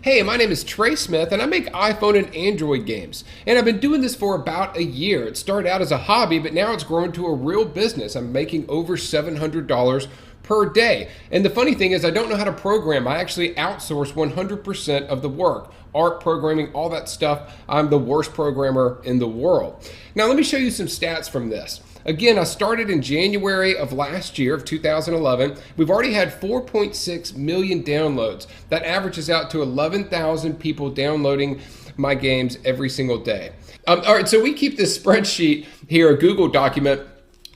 Hey, my name is Trey Smith, and I make iPhone and Android games. And I've been doing this for about a year. It started out as a hobby, but now it's grown to a real business. I'm making over $700 per day. And the funny thing is, I don't know how to program. I actually outsource 100% of the work. Art, programming, all that stuff. I'm the worst programmer in the world. Now, let me show you some stats from this. Again, I started in January of last year, of 2011. We've already had 4.6 million downloads. That averages out to 11,000 people downloading my games every single day. All right, so we keep this spreadsheet here, a Google document,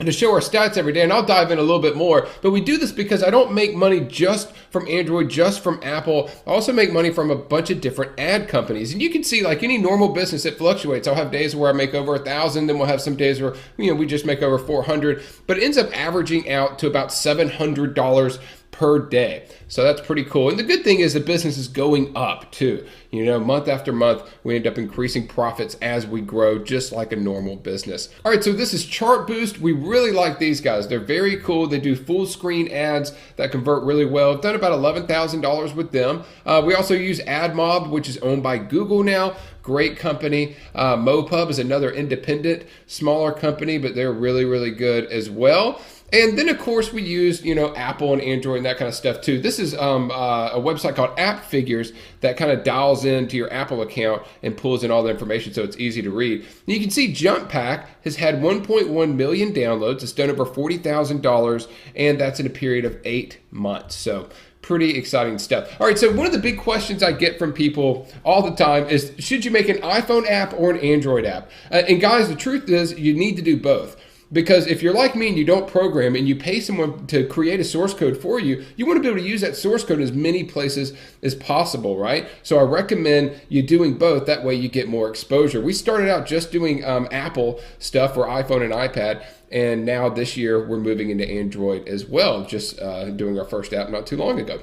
to show our stats every day, and I'll dive in a little bit more. But we do this because I don't make money just from Android, just from Apple. I also make money from a bunch of different ad companies. And you can see, like any normal business, it fluctuates. I'll have days where I make over 1,000, then we'll have some days where we just make over 400. But it ends up averaging out to about $700 per day. So that's pretty cool. And the good thing is the business is going up too. Month after month, we end up increasing profits as we grow, just like a normal business. All right, so this is Chartboost. We really like these guys. They're very cool. They do full screen ads that convert really well. I've done about $11,000 with them. We also use AdMob, which is owned by Google now. Great company. MoPub is another independent, smaller company, but they're really, really good as well. And then, of course, we use, Apple and Android and that kind of stuff, too. This is a website called App Figures that kind of dials into your Apple account and pulls in all the information so it's easy to read. And you can see Jump Pack has had 1.1 million downloads. It's done over $40,000, and that's in a period of 8 months. So pretty exciting stuff. All right, so one of the big questions I get from people all the time is, should you make an iPhone app or an Android app? And guys, the truth is you need to do both. Because if you're like me and you don't program and you pay someone to create a source code for you, you want to be able to use that source code in as many places as possible, right? So I recommend you doing both. That way you get more exposure. We started out just doing Apple stuff for iPhone and iPad. And now this year we're moving into Android as well, just doing our first app not too long ago.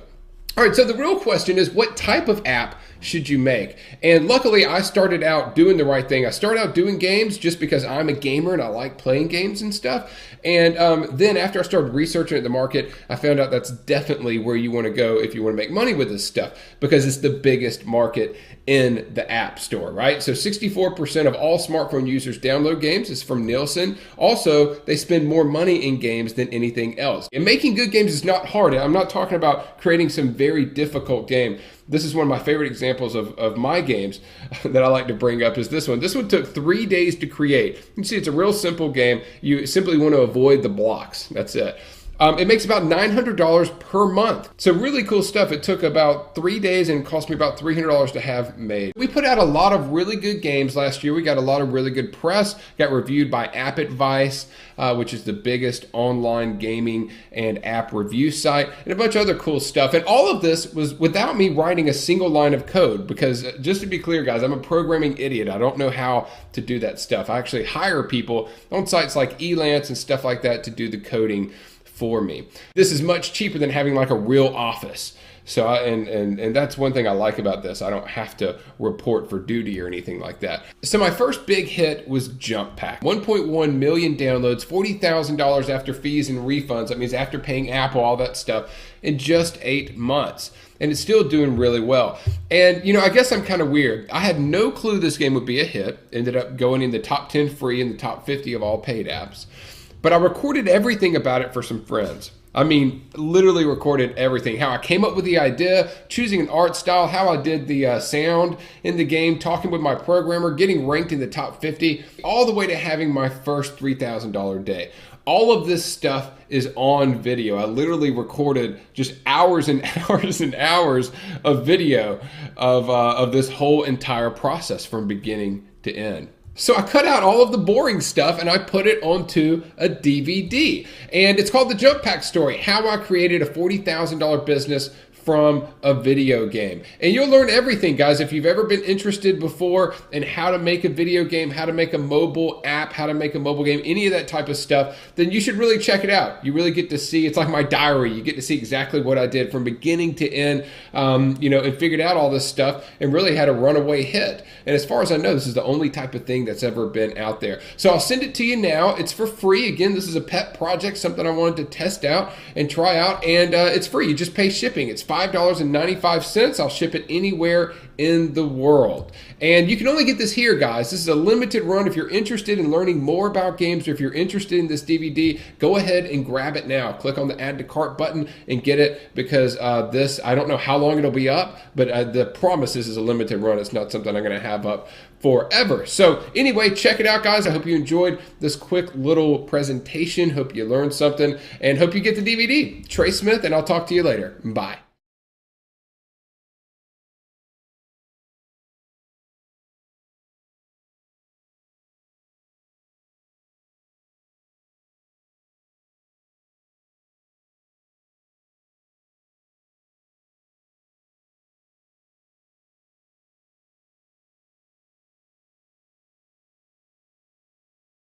All right, so the real question is, what type of app should you make? And luckily, I started out doing the right thing. I started out doing games just because I'm a gamer and I like playing games and stuff. And then after I started researching the market, I found out that's definitely where you want to go if you want to make money with this stuff, because it's the biggest market in the App Store, right? So 64% of all smartphone users download games. Is from Nielsen. Also, they spend more money in games than anything else. And making good games is not hard. I'm not talking about creating some very difficult game. This is one of my favorite examples of my games that I like to bring up is this one. This one took 3 days to create. You can see it's a real simple game. You simply want to avoid the blocks. That's it. It makes about $900 per month. So really cool stuff. It took about 3 days and cost me about $300 to have made. We put out a lot of really good games last year. We got a lot of really good press, got reviewed by App Advice, which is the biggest online gaming and app review site, and a bunch of other cool stuff. And all of this was without me writing a single line of code, because just to be clear, guys, I'm a programming idiot. I don't know how to do that stuff. I actually hire people on sites like Elance and stuff like that to do the coding for me. This is much cheaper than having like a real office. So, and that's one thing I like about this. I don't have to report for duty or anything like that. So my first big hit was Jump Pack. 1.1 million downloads, $40,000 after fees and refunds. That means after paying Apple, all that stuff, in just 8 months. And it's still doing really well. And, I guess I'm kind of weird. I had no clue this game would be a hit. Ended up going in the top 10 free and the top 50 of all paid apps. But I recorded everything about it for some friends. I mean, literally recorded everything. How I came up with the idea, choosing an art style, how I did the sound in the game, talking with my programmer, getting ranked in the top 50, all the way to having my first $3,000 day. All of this stuff is on video. I literally recorded just hours and hours and hours of video of this whole entire process from beginning to end. So I cut out all of the boring stuff and I put it onto a DVD. And it's called The Jump Pack Story, How I Created a $40,000 Business from a Video Game. And you'll learn everything, guys. If you've ever been interested before in how to make a video game, how to make a mobile app, how to make a mobile game, any of that type of stuff, then you should really check it out. You really get to see, it's like my diary. You get to see exactly what I did from beginning to end, and figured out all this stuff and really had a runaway hit. And as far as I know, this is the only type of thing that's ever been out there. So I'll send it to you now. It's for free. Again, this is a pet project, something I wanted to test out and try out, and it's free. You just pay shipping. It's $5.95. I'll ship it anywhere in the world. And you can only get this here, guys. This is a limited run. If you're interested in learning more about games, or if you're interested in this DVD, go ahead and grab it now. Click on the add to cart button and get it, because this, I don't know how long it'll be up, but the promise is a limited run. It's not something I'm going to have up forever. So anyway, check it out, guys. I hope you enjoyed this quick little presentation. Hope you learned something, and hope you get the DVD. Trey Smith, and I'll talk to you later. Bye.